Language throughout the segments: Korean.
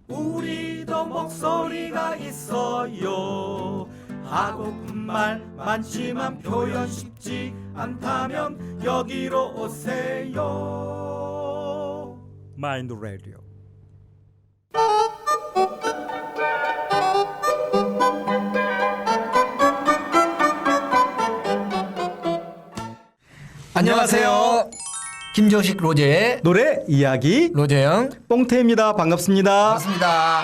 우리도 목소리가 있어요. 하고픈 말 많지만 표현 쉽지 않다면 여기로 오세요. 마인드 라디오. 안녕하세요. 김조식 로제의 노래 이야기 로제영 뽕태입니다. 반갑습니다. 반갑습니다.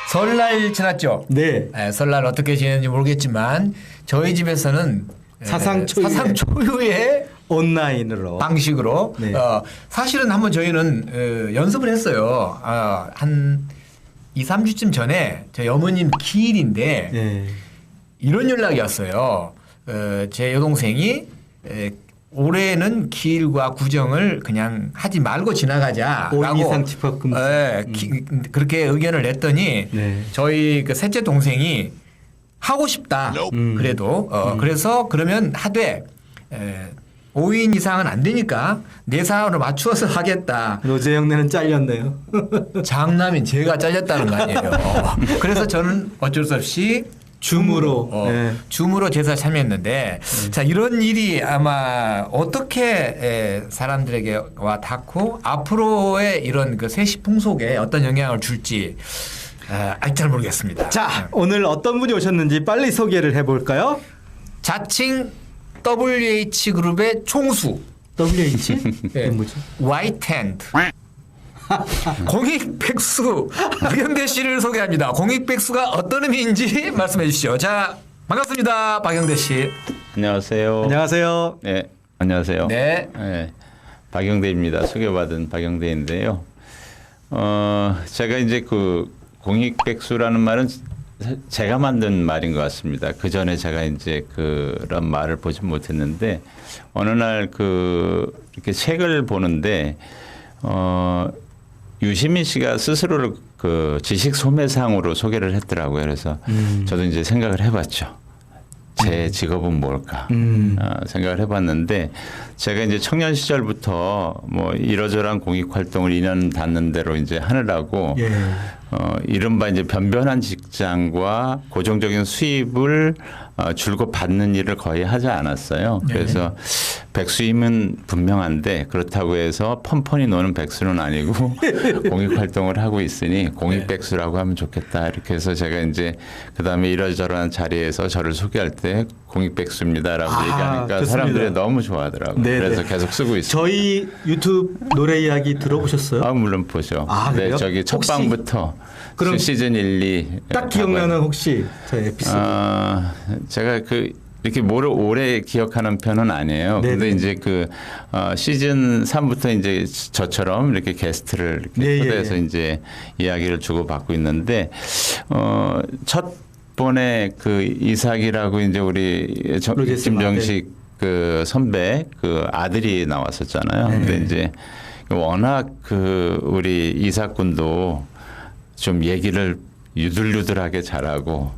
설날 지났죠? 네. 설날 어떻게 지냈는지 모르겠지만 저희 집에서는 사상 초유의 온라인으로 방식으로 네. 사실은 한번 저희는 연습을 했어요. 한 2, 3주쯤 전에 저희 어머님 기일인데 네. 이런 연락이 왔어요. 제 여동생이 올해는 기일과 구정을 그냥 하지 말고 지나가자라고 5인 이상 집합 금지. 그렇게 의견을 냈더니 네. 저희 그 셋째 동생이 하고 싶다. 그래도 그래서 그러면 하되 5인 이상은 안 되니까 내 사안으로 맞추어서 하겠다. 로제 형네는 잘렸네요. 장남인 제가 잘렸다는 거 아니에요. 그래서 저는 어쩔 수 없이 줌으로 네. 줌으로 제사를 참여했는데 자 이런 일이 아마 어떻게 사람들에게 와 닿고 앞으로의 이런 그 세시 풍속에 어떤 영향을 줄지 아직 잘 모르겠습니다. 자, 오늘 어떤 분이 오셨는지 빨리 소개를 해볼까요? 자칭 WH 그룹의 총수 WH? 네. 이게 뭐죠? 와이트핸드 공익백수 박영대 씨를 소개합니다. 공익백수가 어떤 의미인지 말씀해 주시죠. 자 반갑습니다. 박영대 씨. 안녕하세요. 안녕하세요. 네, 안녕하세요. 네. 네, 박영대입니다. 소개받은 박영대인데요. 제가 이제 그 공익백수라는 말은 제가 만든 말인 것 같습니다. 그 전에 제가 이제 그런 말을 보지 못했는데 어느 날 그 이렇게 책을 보는데 유시민 씨가 스스로를 그 지식 소매상으로 소개를 했더라고요. 그래서 저도 이제 생각을 해봤죠. 제 직업은 뭘까 생각을 해봤는데 제가 이제 청년 시절부터 뭐 이러저러한 공익 활동을 인연 닿는 대로 이제 하느라고 예. 이른바 이제 변변한 직장과 고정적인 수입을 줄곧 받는 일을 거의 하지 않았어요. 그래서 백수임은 분명한데 그렇다고 해서 펀펀히 노는 백수는 아니고 공익 활동을 하고 있으니 공익 백수라고 하면 좋겠다. 이렇게 해서 제가 이제 그다음에 이러저러한 자리에서 저를 소개할 때 공익 백수입니다라고 얘기하니까 좋습니다. 사람들이 너무 좋아하더라고요. 네네. 그래서 계속 쓰고 있어요. 저희 유튜브 노래 이야기 들어보셨어요? 물론 보죠. 아, 그래요? 네, 저기 첫 혹시 방부터 그럼 시즌 1, 2. 딱 기억나는 혹시 저희 에피소드? 제가 그 이렇게 뭐를 오래 기억하는 편은 아니에요. 네네. 근데 이제 그 시즌 3부터 이제 저처럼 이렇게 게스트를 이렇게 네, 초대해서 예, 예. 이제 이야기를 주고 받고 있는데 첫 번에 그 이삭이라고 이제 우리 로제스 김정식 그 선배 그 아들이 나왔었잖아요. 근데 이제 워낙 그 우리 이삭 군도 좀 얘기를 유들유들하게 잘하고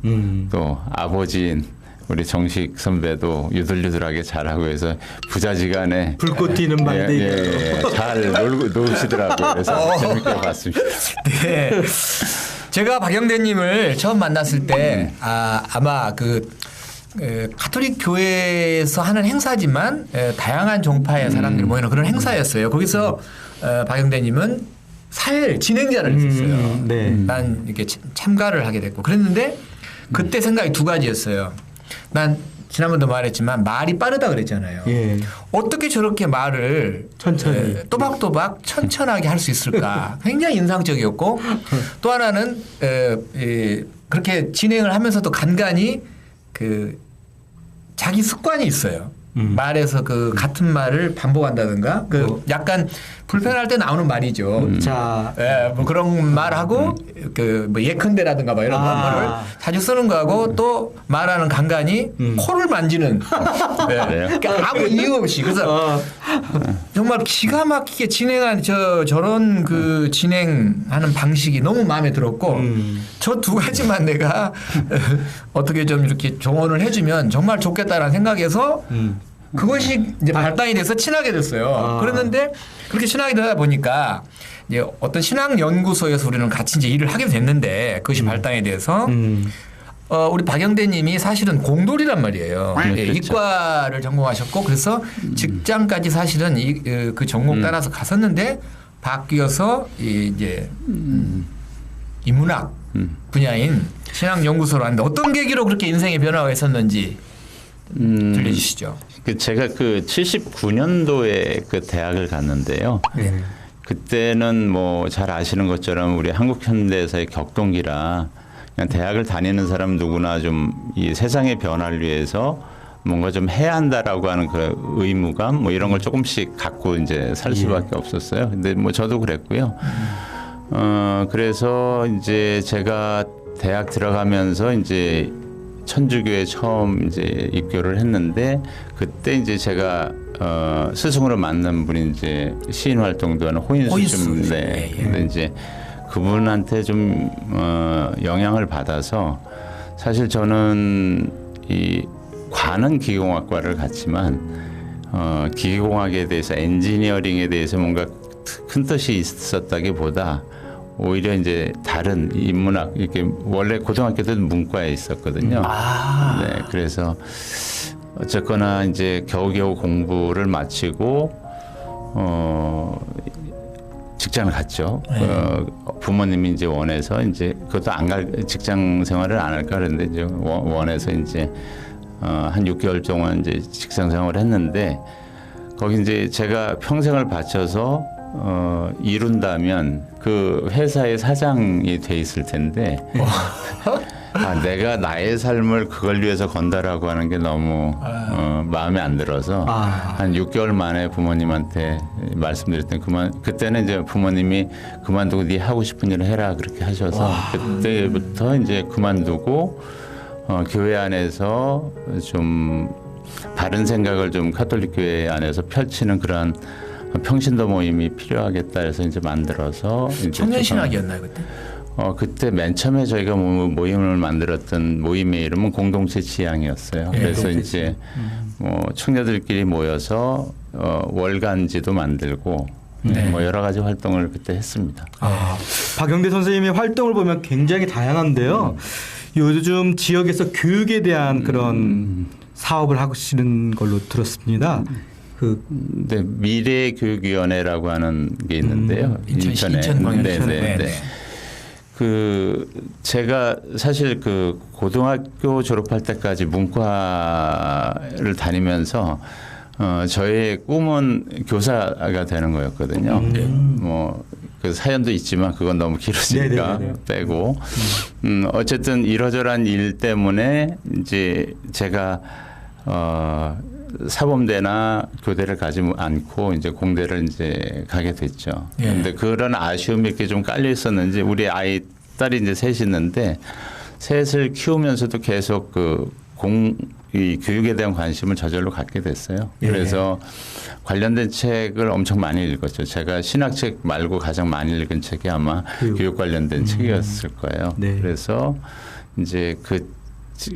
또 아버지인 우리 정식 선배도 유들유들하게 잘하고 해서 부자지간에 불꽃 튀는 망대. 잘 노시더라고요. 그래서 재밌게 봤습니다. 네. 제가 박영대님을 처음 만났을 때 아마 그 가톨릭 교회에서 하는 행사지만 다양한 종파의 사람들이 모이는 그런 행사였어요. 거기서 박영대님은 사회 진행자를 했었어요. 네. 난 이렇게 참가를 하게 됐고 그랬는데 그때 생각이 두 가지였어요. 난 지난번도 말했지만 말이 빠르다 그랬잖아요. 예. 어떻게 저렇게 말을 천천히. 또박또박 천천하게 할 수 있을까? 굉장히 인상적이었고 또 하나는 그렇게 진행을 하면서도 간간히 그 자기 습관이 있어요. 말에서 그 같은 말을 반복한다든가 그 약간 불편할 때 나오는 말이죠. 자, 뭐 그런 말하고 그 뭐 예컨대라든가 뭐 이런 말을 자주 쓰는 거하고 또 말하는 간간이 코를 만지는 그러니까 아무 이유 없이 그래서 정말 기가 막히게 진행한 저런 그 진행하는 방식이 너무 마음에 들었고 저 두 가지만 내가 어떻게 좀 이렇게 조언을 해주면 정말 좋겠다라는 생각에서 그것이 이제 발단이 돼서 친하게 됐어요. 그랬는데 그렇게 친하게 되다 보니까 이제 어떤 신학 연구소에서 우리는 같이 이제 일을 하게 됐는데 그것이 발단이 돼서 우리 박영대님이 사실은 공돌이란 말이에요. 예, 그렇죠. 이과를 전공하셨고 그래서 직장까지 사실은 그 전공 따라서 갔었는데 바뀌어서 이제 인문학 분야인 신학 연구소로 왔는데 어떤 계기로 그렇게 인생의 변화가 있었는지 들려주시죠. 제가 그 79년도에 그 대학을 갔는데요. 네. 그때는 뭐 잘 아시는 것처럼 우리 한국 현대사의 격동기라 그냥 대학을 다니는 사람 누구나 좀 이 세상의 변화를 위해서 뭔가 좀 해야 한다라고 하는 그 의무감 뭐 이런 걸 조금씩 갖고 이제 살 수밖에 없었어요. 근데 뭐 저도 그랬고요. 그래서 이제 제가 대학 들어가면서 이제 천주교에 처음 이제 입교를 했는데 그때 이제 제가 스승으로 만난 분이 이제 시인 활동도 하는 호인수 네. 근데 이제 그분한테 좀 영향을 받아서 사실 저는 이 과는 기계공학과를 갔지만 기계공학에 대해서 엔지니어링에 대해서 뭔가 큰 뜻이 있었다기보다 오히려 이제 다른 인문학 이렇게 원래 고등학교 때는 문과에 있었거든요. 네, 그래서 어쨌거나 이제 겨우겨우 공부를 마치고 직장을 갔죠. 부모님이 이제 원해서 이제 그것도 안 갈 직장 생활을 안 할까 그랬는데 이제 원해서 이제 한 6개월 동안 이제 직장 생활을 했는데 거기 이제 제가 평생을 바쳐서 이룬다면 그 회사의 사장이 돼 있을 텐데 내가 나의 삶을 그걸 위해서 건다라고 하는 게 너무 마음에 안 들어서 한 6개월 만에 부모님한테 말씀드렸더니 그때는 이제 부모님이 그만두고 네 하고 싶은 일을 해라 그렇게 하셔서 그때부터 이제 그만두고 교회 안에서 좀 바른 생각을 좀 카톨릭 교회 안에서 펼치는 그런 평신도 모임이 필요하겠다 해서 이제 만들어서 청년 신학이었나요 그때? 그때 맨 처음에 저희가 모임을 만들었던 모임의 이름은 공동체 지향이었어요. 네, 그래서 공동체 이제 청년들끼리 모여서 월간지도 만들고 뭐 여러 가지 활동을 그때 했습니다. 박영대 선생님의 활동을 보면 굉장히 다양한데요. 요즘 지역에서 교육에 대한 그런 사업을 하시는 걸로 들었습니다. 네, 미래교육위원회라고 하는 게 있는데요. 인천광역시네. 제가 사실 그 고등학교 졸업할 때까지 문과를 다니면서 저의 꿈은 교사가 되는 거였거든요. 뭐 그 사연도 있지만 그건 너무 길어지니까 빼고 어쨌든 이러저러한 일 때문에 이제 제가 사범대나 교대를 가지 않고 이제 공대를 이제 가게 됐죠. 그런데 그런 아쉬움이 이렇게 좀 깔려 있었는지 우리 딸이 이제 셋이 있는데 셋을 키우면서도 계속 이 교육에 대한 관심을 저절로 갖게 됐어요. 그래서 관련된 책을 엄청 많이 읽었죠. 제가 신학책 말고 가장 많이 읽은 책이 아마 교육 관련된 책이었을 거예요. 그래서 이제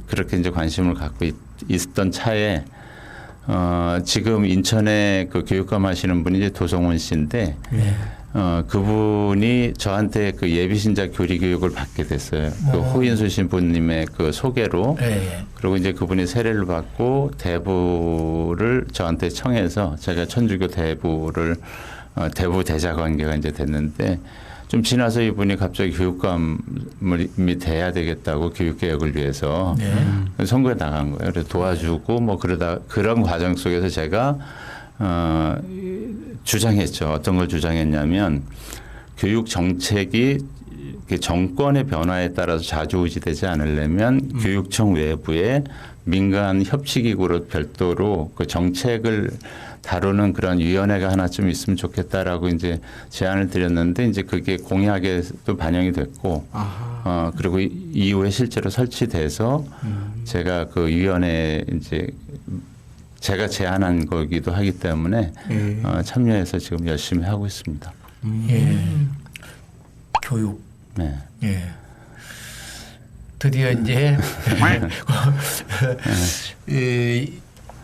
그렇게 이제 관심을 갖고 있었던 차에 지금 인천에 그 교육감 하시는 분이 이제 도성훈 씨인데 그분이 저한테 그 예비신자 교리 교육을 받게 됐어요. 그 호인수 신부님의 그 소개로. 그리고 이제 그분이 세례를 받고 대부를 저한테 청해서 제가 천주교 대부를 대부 대자 관계가 이제 됐는데 좀 지나서 이분이 갑자기 교육감이 돼야 되겠다고 교육개혁을 위해서 선거에 나간 거예요. 그래서 도와주고 뭐 그러다 그런 과정 속에서 제가 주장했죠. 어떤 걸 주장했냐면 교육 정책이 정권의 변화에 따라서 좌지우지되지 않으려면 교육청 외부에 민간 협치기구로 별도로 그 정책을 다루는 그런 위원회가 하나쯤 있으면 좋겠다라고 이제 제안을 드렸는데 이제 그게 공약에도 반영이 됐고 그리고 이후에 실제로 설치돼서 제가 그 위원회에 이제 제가 제안한 거기도 하기 때문에 참여해서 지금 열심히 하고 있습니다. 교육. 네. 드디어 이제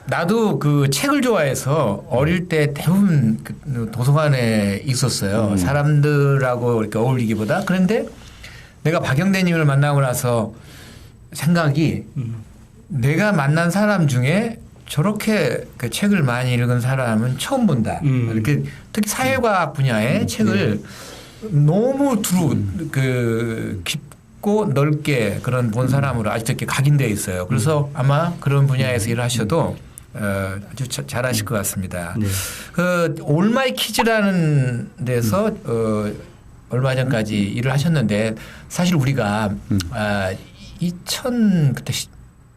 나도 그 책을 좋아해서 어릴 때 대부분 그 도서관에 있었어요. 사람들하고 이렇게 어울리기보다. 그런데 내가 박영대님을 만나고 나서 생각이 내가 만난 사람 중에 저렇게 그 책을 많이 읽은 사람은 처음 본다. 이렇게 특히 사회과학 분야의 책을 너무 깊고 넓게 그런 본 사람으로 아직도 이렇게 각인되어 있어요. 그래서 아마 그런 분야에서 일하셔도 아주 잘하실 것 같습니다. 네. 그 올마이 키즈라는 데서 얼마 전까지 일을 하셨는데 사실 우리가 2000 그때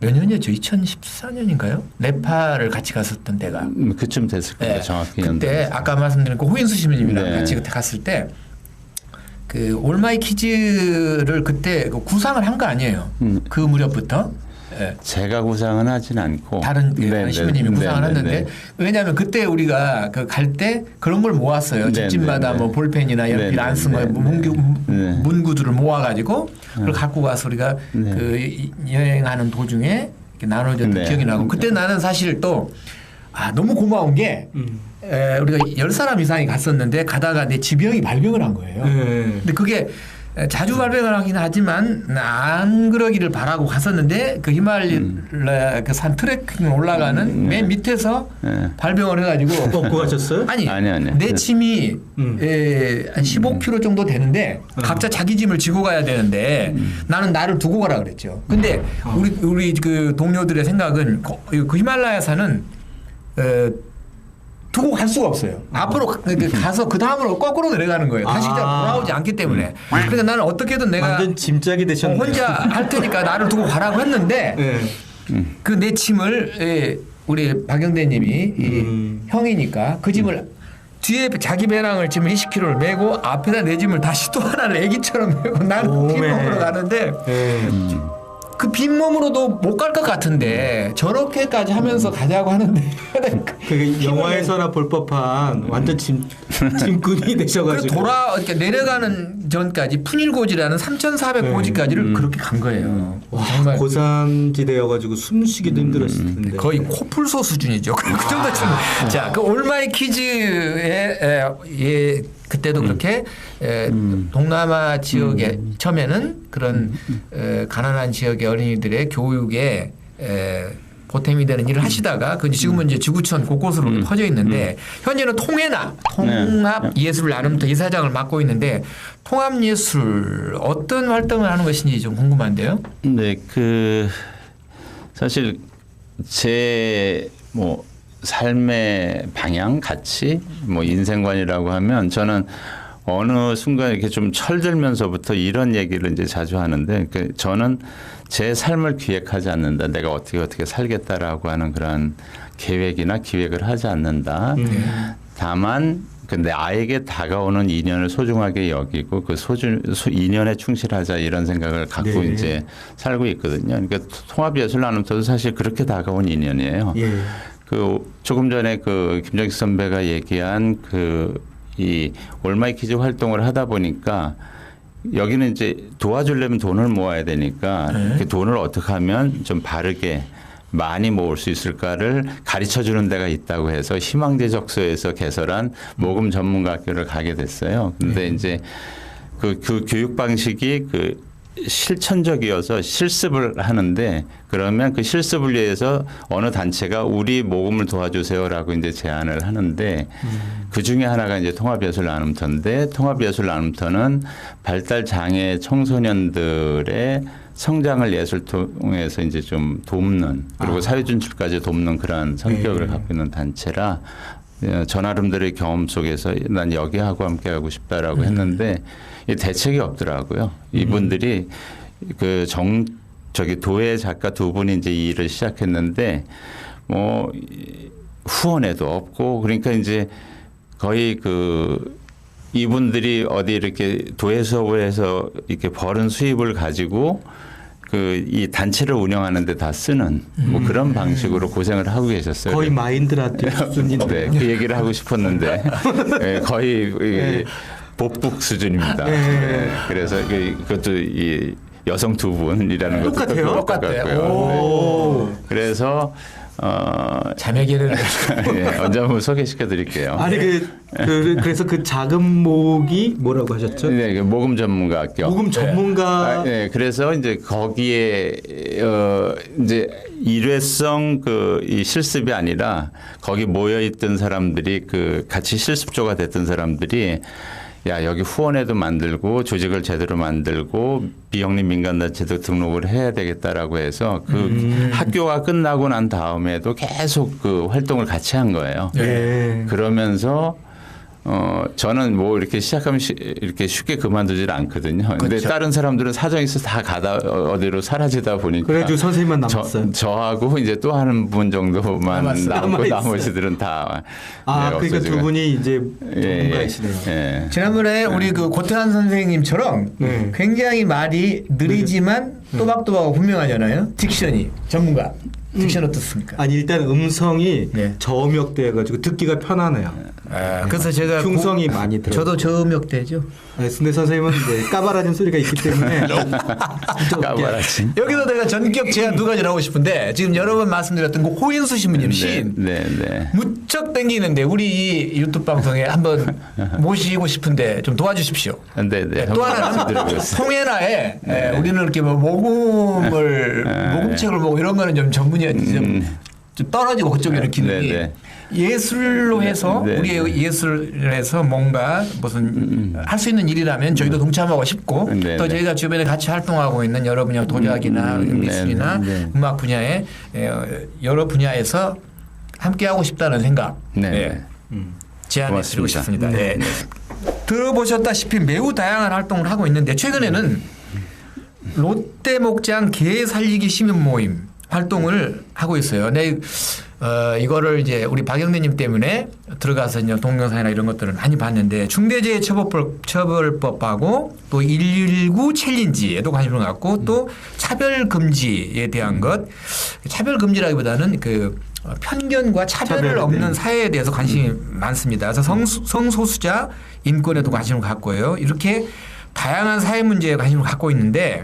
몇 년이었죠? 2014년인가요? 네팔을 같이 갔었던 때가. 그쯤 됐을 거예요. 정확히 그때 연도에서. 아까 말씀드린 그 호인수 시민님이랑 네. 같이 그때 갔을 때 그 올마이 키즈를 그때 구상을 한 거 아니에요? 그 무렵부터. 네. 제가 구상은 하진 않고 다른 시민님이 구상을 했는데 왜냐하면 그때 우리가 그 갈 때 그런 걸 모았어요. 집집마다 뭐 볼펜이나 연필 안 쓴 거 문구들을 모아가지고 그걸 갖고 가서 우리가 그 여행하는 도중에 이렇게 나눠줬던 기억이 나고 그때 나는 사실 또 너무 고마운 게 우리가 10사람 이상이 갔었는데 가다가 내 지병이 발병을 한 거예요. 근데 그게 자주 발병을 하긴 하지만 안 그러기를 바라고 갔었는데 그 히말라야 그 산 트레킹 올라가는 맨 밑에서 발병을 해가지고 꺾고 가셨어요? 아니 아니요. 내 짐이 한 15kg 정도 되는데 각자 자기 짐을 지고 가야 되는데 나는 나를 두고 가라 그랬죠. 근데 우리 그 동료들의 생각은 그 히말라야 산은 두고 갈 수가 없어요. 앞으로 가서 그 다음으로 거꾸로 내려가는 거예요. 다시 돌아오지 않기 때문에. 그러니까 나는 어떻게든 내가 완전 짐짝이 되셨네요. 혼자 할 테니까 나를 두고 가라고 했는데 그 내 짐을 우리 박영대님이 형이니까 그 짐을 뒤에 자기 배낭을 지금 20kg를 메고 앞에다 내 짐을 다시 또 하나를 애기처럼 메고 나는 빈몸으로 가는데 그 빈몸으로도 못 갈 것 같은데 저렇게까지 하면서 가자고 하는데 그 영화에서나 볼 법한 완전 짐꾼이 되셔가지고 이렇게 내려가는 전까지 푸닐고지라는 3,400고지까지를 그렇게 간 거예요. 정말 고산지대여가지고 숨쉬기도 힘들었을 텐데 거의 코뿔소 수준이죠. 그 정도 지금 자, 그 올마이 키즈의 그때도 그렇게 동남아 지역에 처음에는 그런 가난한 지역의 어린이들의 교육에 보탬이 되는 일을 하시다가 그 지금은 이제 지구촌 곳곳으로 퍼져 있는데 현재는 통합예술 나눔터 이사장을 맡고 있는데 통합예술 어떤 활동을 하는 것인지 좀 궁금한데요. 네, 그 사실 제 뭐 삶의 방향, 가치, 뭐 인생관이라고 하면 저는 어느 순간 이렇게 좀 철들면서부터 이런 얘기를 이제 자주 하는데 저는 제 삶을 기획하지 않는다. 내가 어떻게 살겠다라고 하는 그런 계획이나 기획을 하지 않는다. 다만 근데 아이에게 다가오는 인연을 소중하게 여기고 그 인연에 충실하자 이런 생각을 갖고 이제 살고 있거든요. 그러니까 통합예술 나눔터도 사실 그렇게 다가온 인연이에요. 그 조금 전에 그 김정식 선배가 얘기한 이 올마이 키즈 활동을 하다 보니까 여기는 이제 도와주려면 돈을 모아야 되니까 그 돈을 어떻게 하면 좀 바르게 많이 모을 수 있을까를 가르쳐 주는 데가 있다고 해서 희망제 적소에서 개설한 모금 전문가 학교를 가게 됐어요. 근데 이제 그 교육 방식이 실천적이어서 실습을 하는데 그러면 그 실습을 위해서 어느 단체가 우리 모금을 도와주세요라고 이제 제안을 하는데 그 중에 하나가 이제 통합예술 나눔터인데 통합예술 나눔터는 발달 장애 청소년들의 성장을 예술 통해서 이제 좀 돕는 그리고 사회 진출까지 돕는 그런 성격을 갖고 있는 단체라 저 나름대로의 경험 속에서 난 여기하고 함께하고 싶다라고 했는데 이 대책이 없더라고요. 이분들이 저기 도예 작가 두 분이 이제 이 일을 시작했는데 뭐 후원에도 없고 그러니까 이제 거의 이분들이 어디 이렇게 도예 수업에서 이렇게 벌은 수입을 가지고 이 단체를 운영하는 데 다 쓰는 뭐 그런 방식으로 고생을 하고 계셨어요. 거의 마인드라트 수준인데. 네, 그 얘기를 하고 싶었는데 네, 거의 복북 수준입니다. 네, 그래서 그것도 이 여성 두 분이라는 것도 똑같아요. 똑같고요. 네. 그래서 자매 계례를 예, 언제 한번 소개시켜 드릴게요. 아니 그래서 그 작은 목이 뭐라고 하셨죠? 네, 그 모금 전문가 학교. 모금 전문가. 네, 그래서 이제 거기에 이제 일회성 이 실습이 아니라 거기 모여 있던 사람들이 그 같이 실습조가 됐던 사람들이 야 여기 후원회도 만들고 조직을 제대로 만들고 비영리 민간단체도 등록을 해야 되겠다라고 해서 그 학교가 끝나고 난 다음에도 계속 그 활동을 같이 한 거예요. 네. 그러면서 저는 뭐 이렇게 시작하면 이렇게 쉽게 그만두질 않거든요. 근데 그렇죠. 다른 사람들은 사정이 있어서 다 가다 어디로 사라지다 보니까 그래가지고 선생님만 남았어요. 저하고 이제 또 한 분 정도만 남고 남아있어요. 나머지들은 다 그러니까 없어지고. 두 분이 이제 예, 전문가이시네요. 예. 지난번에 우리 그 고태환 선생님처럼 네. 굉장히 말이 느리지만 또박또박 분명하잖아요. 딕션이 전문가. 딕션 어떻습니까? 아니 일단 음성이 네. 저음역대여가지고 듣기가 편하네요. 그래서 제가 흉성이 많이 들어요. 저도 저음역대죠. 근데 선생님은 이제 까바라진 소리가 있기 때문에 까바라진. 여기서 내가 전격 제안 두 가지를 하고 싶은데 지금 여러 번 말씀드렸던 그 호인수 신부님 신 네. 무척 땡기는데 우리 이 유튜브 방송에 한번 모시고 싶은데 좀 도와주십시오. 네. 또 하나는 통해나에 우리는 이렇게 뭐 모금책을 보고 이런 거는 좀 전문이 좀 떨어지고 그쪽에는 기능이 네. 예술로 해서 네. 우리의 예술에서 뭔가 무슨 할 수 있는 일이라면 저희도 동참하고 싶고 네. 또 저희가 주변에 같이 활동하고 있는 여러 분야 도자기나 미술이나 네. 음악 분야에 여러 분야에서 함께 하고 싶다는 생각 네. 제안해 드리고 고맙습니다. 싶습니다. 네. 들어보셨다시피 매우 다양한 활동을 하고 있는데 최근에는 롯데 목장 개 살리기 시민 모임 활동을 하고 있어요. 네, 이거를 이제 우리 박영대님 때문에 들어가서 이제 동영상이나 이런 것들을 많이 봤는데 중대재해처벌법하고 또 119 챌린지에도 관심을 갖고 또 차별 금지에 대한 것, 차별 금지라기보다는 그 편견과 차별을 없는 사회에 대해서 관심이 많습니다. 그래서 성소수자 인권에도 관심을 갖고요. 이렇게 다양한 사회 문제에 관심을 갖고 있는데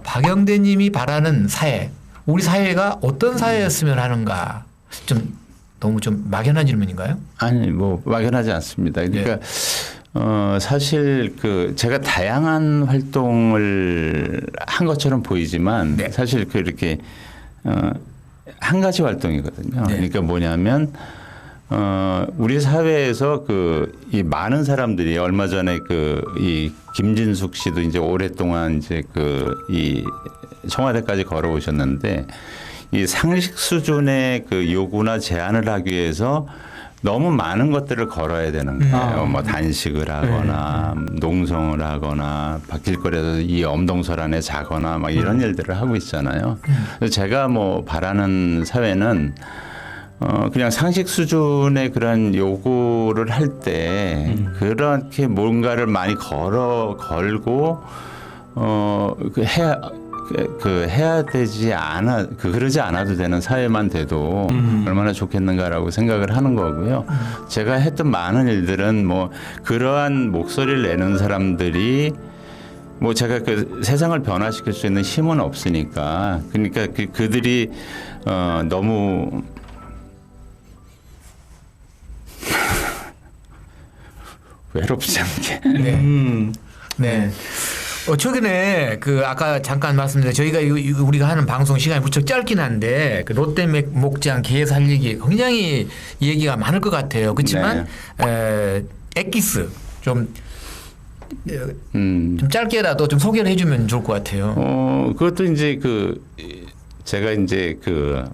박영대님이 바라는 사회, 우리 사회가 어떤 사회였으면 하는가, 좀 너무 좀 막연한 질문인가요? 아니 뭐 막연하지 않습니다. 그러니까 사실 그 제가 다양한 활동을 한 것처럼 보이지만 네. 사실 그 이렇게 한 가지 활동이거든요. 네. 그러니까 뭐냐면 우리 사회에서 이 많은 사람들이 얼마 전에 이 김진숙 씨도 이제 오랫동안 이제 이 청와대까지 걸어오셨는데 이 상식 수준의 그 요구나 제안을 하기 위해서 너무 많은 것들을 걸어야 되는 거예요. 뭐 단식을 하거나 농성을 하거나 길거리에서 이 엄동설 안에 자거나 막 이런 일들을 하고 있잖아요. 그래서 제가 뭐 바라는 사회는 그냥 상식 수준의 그런 요구를 할 때 그렇게 뭔가를 많이 걸고 해야 되지 않아 그러지 않아도 되는 사회만 돼도 얼마나 좋겠는가라고 생각을 하는 거고요. 제가 했던 많은 일들은 뭐 그러한 목소리를 내는 사람들이 뭐 제가 그 세상을 변화시킬 수 있는 힘은 없으니까 그러니까 그들이 너무 외롭지 않게. 네. 최근에 아까 잠깐 말씀드린 저희가 우리가 하는 방송 시간이 무척 짧긴 한데 그 롯데 목장 개 살리기 굉장히 얘기가 많을 것 같아요. 그렇지만 엑기스 좀 짧게라도 좀 소개를 해주면 좋을 것 같아요. 그것도 이제 제가 이제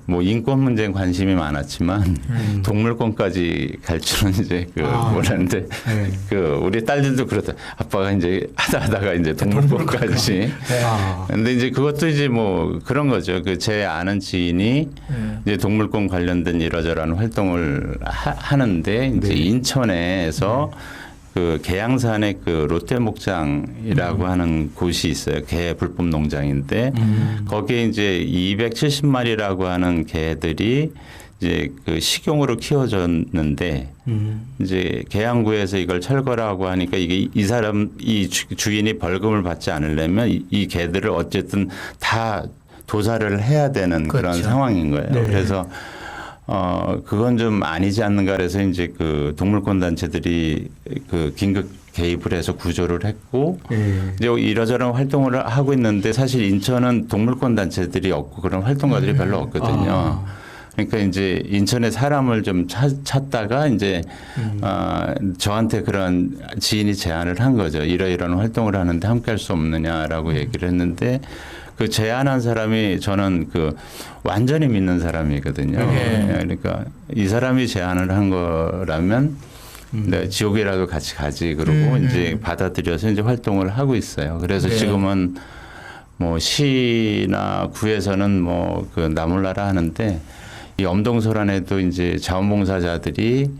뭐 인권 문제에 관심이 많았지만 동물권까지 갈 줄은 이제 몰랐는데 우리 딸들도 그렇다. 아빠가 이제 하다가 이제 동물권까지. 근데 이제 그것도 이제 뭐 그런 거죠. 제 아는 지인이 이제 동물권 관련된 이러저러한 활동을 하는데 이제 인천에서 계양산에 롯데 목장이라고 하는 곳이 있어요. 개 불법 농장인데 거기에 이제 270마리라고 하는 개들이 이제 식용으로 키워졌는데 이제 계양구에서 이걸 철거라고 하니까 이게 이 주인이 벌금을 받지 않으려면 이 개들을 어쨌든 다 도살을 해야 되는 그런 그렇죠. 상황인 거예요. 네. 그래서 그건 좀 아니지 않는가 그래서 이제 그 동물권 단체들이 그 긴급 개입을 해서 구조를 했고 예. 이제 이러저런 활동을 하고 있는데 사실 인천은 동물권 단체들이 없고 그런 활동가들이 별로 없거든요. 그러니까 이제 인천에 사람을 좀 찾다가 이제 저한테 그런 지인이 제안을 한 거죠. 이러이러한 활동을 하는데 함께 할 수 없느냐라고 얘기를 했는데 그 제안한 사람이 저는 그 완전히 믿는 사람이거든요. 그러니까 이 사람이 제안을 한 거라면 네, 지옥이라도 같이 가지 그러고 이제 받아들여서 이제 활동을 하고 있어요. 그래서 네. 지금은 뭐 시나 구에서는 뭐 그 나몰라라 하는데 이 엄동설안에도 이제 자원봉사자들이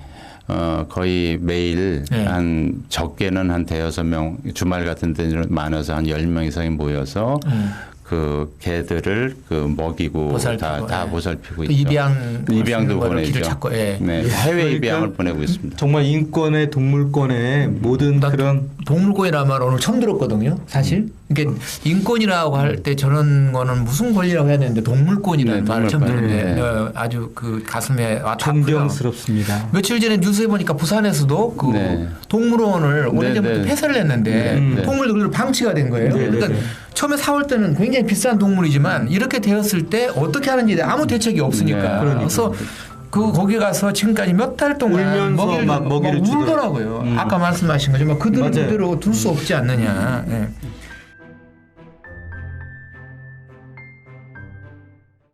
거의 매일 네. 한 적게는 한 대여섯 명 주말 같은 데는 많아서 한 10명 이상이 모여서 그 개들을 그 먹이고 보살피고, 다 예. 보살피고 또 있죠. 입양도 길을 보내죠. 찾고, 예. 네, 해외 그러니까 입양을 보내고 있습니다. 정말 인권의 동물권의 모든 나 그런 동물권이라는 말 오늘 처음 들었거든요. 사실. 그러니까 인권이라고 할 때 저런 거는 무슨 권리라고 해야 되는데 동물권이라는 네, 말을 처음 동물권. 듣는데 네. 아주 그 가슴에 와닿고요. 존경스럽습니다. 며칠 전에 뉴스에 보니까 부산에서도 그 네. 동물원을 오래전부터 네. 폐쇄를 했는데 네. 동물들 그대로 방치가 된 거예요. 네. 그러니까 네. 처음에 사올 때는 굉장히 비싼 동물이지만 이렇게 되었을 때 어떻게 하는지에 대해 아무 대책이 없으니까. 네. 그래서 그 거기 가서 지금까지 몇 달 동안 울면서 막 먹이를 울더라고요. 아까 말씀하신 거죠. 막 그대로 맞아요. 그대로 둘 수 없지 않느냐. 예.